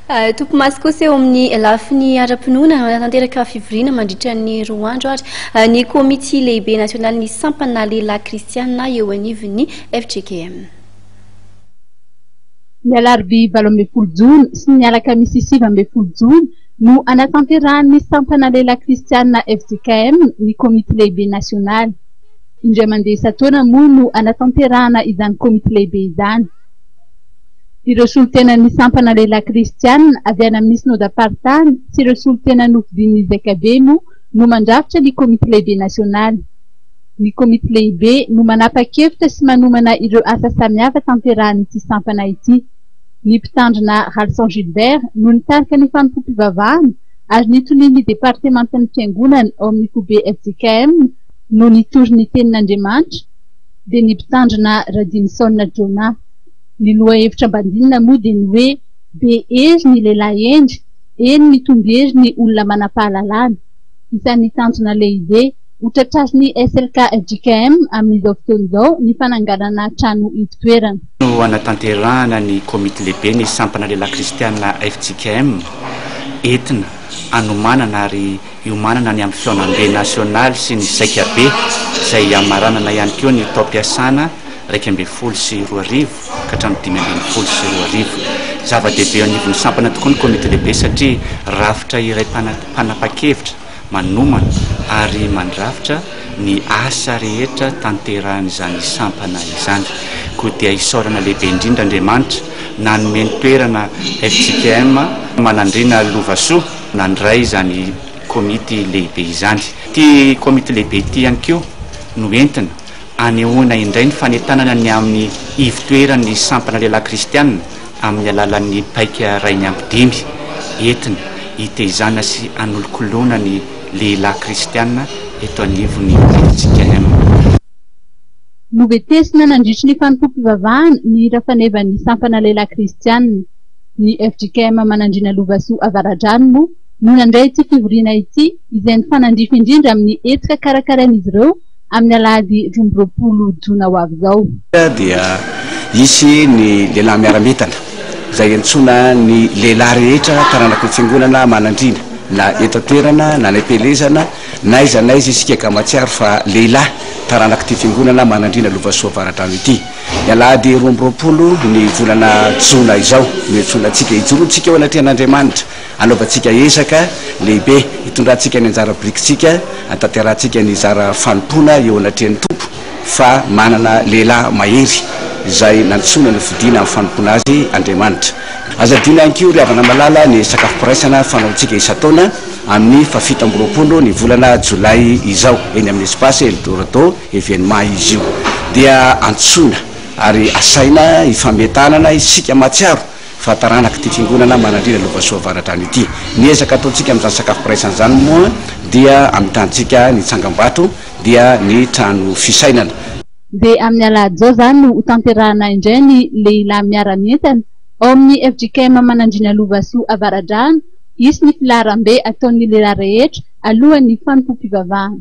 Tompo masoko eo amin'ny lafiny ara-pinoana natanteraka fivoriana mandritra ny 2 andro ary ny komity lehibe nasionaly ny sampana lehilahy kristianina eo anivon'ny FGKM. Ny alarobia 12 jona sy ny alakamisy 7 jona no anatanterahany sampana lehilahy kristianina FGKM ny komity lehibe nasionaly. Indray mandeha isan-taona moa no anatanterahana izany komity lehibe izany. Ireo solon-tenan'ny sampana lehilahy kristianina avy any amin'ny synodam-paritany sy ireo solon-tena nofidin'ny ZKB no mandrafitra ny komity lehibe nasionaly. Ny komity lehibe no manapa-kevitra sy manomana ireo asa samihafa tanterahan'ity sampana ity. Ny mpitandrina Ralson Gilbert no nitarika ny fanompo-pivavahana ary nitonian'ny departementan'ny fiangonana ao amin'ny kobe FGKM no nitory ny tenin'Andriamanitra dia ny mpitandrina Radinson Jona. Ny loha hevitra ambandinina moa dia ny hoe be hery ny lehilahy endry, eny mitomby hery ny olona manam-pahalalana. Isan'ny tanjona lehibe hotratrarin'ny SLK FGKM amin'izao fotoan'izao ny fananganana trano itoerana. No anatanterahana ny komity lehibe ny sampana lehilahy kristianina FGKM entina anomanana ary iomanana ny amin'ny fiaonam-be nasionaly sy ny ZKB izay amaranana ihany koa ny taom-piasana 2 sy 2 ka hatramin'ny 5 sy 2. Zava-dehibe anivon'ny sampana tokoa ny komity lehibe satria rafitra iray mpanapa-kevitra manomana ary mandrafitra ny asa rehetra tanterahan'izany sampana izany. Koa dia isaorana lehibe indrindra Andriamanitra nanome toerana FGKM manandrina Lovasoa nandray izany komity lehibe izany. Ty komity lehibe ity ihany koa no entina anehoana indray ny fanentanana ny amin'ny ivitoeran'ny sampana lehilahy kristianina amin'ny alalan'ny paika ray ny ampidimy entina hitezana sy anolokolona ny lehilahy kristianina eto anivon'ny FGKM. Novetesina nandritry ny fanompo-pivavahana ny hira fanevan'ny sampana lehilahy kristianina. Ny FGKM manandrina Lovasoa Avaradrano moa no nandray ity fivoriana ity izay ny fanandrifa indrindra amin'ny hetsika karakarain'izy ireo amin'ny alahady 12 jona ho avy izao. Dia isy ny lehilahy miara-metana izay antsoina ny lehilahy rehetra taranaka ny fiangonana manandrina na eto-toerana na naipelezana na iza isika kamatsiaro fa lehilahy taranaka ty fiangonana manandrina Lovasoa Avaradrano ity. Ny alahady 12 ny volana jona izao no antsoinantsika hijoroantsika eo anatrehan'Andriamanitra anaovantsika ezaka lehibe hitondrantsika ny anjara birikintsika atanterantsika ny zara fanompona eo anatrehan'ny tompo fa manana lehilahy mahery izay nantsona ny fidina amin'ny fanompona azy Andriamanitra. Azadina ihany koa ry havana malala ny sakafo piraisana fanaontsika isan-taona amin'ny 7 ny volana Jolay izao eny amin'ny espace Eldorado événement izy io dia antsona ary asaina ifametanana isika matsiaro fa taranaka ty fiangonana manandrina Lovasoa Avaradrano ity. Ny ezaka ataontsika amin'izany sakafo piraisana izany moa dia amin'ny tantsika ny tsangam-bato dia ny trano fisainana. Dia amin'ny alahady zao zany no tanterahana indray ny lehilahy miara-mientana ao amin'ny FGKM manandrina Lovasoa Avaradrano isy ny filaharam-be ataon'ny lehilahy rehetra alohan'ny fanompo-pivavahana.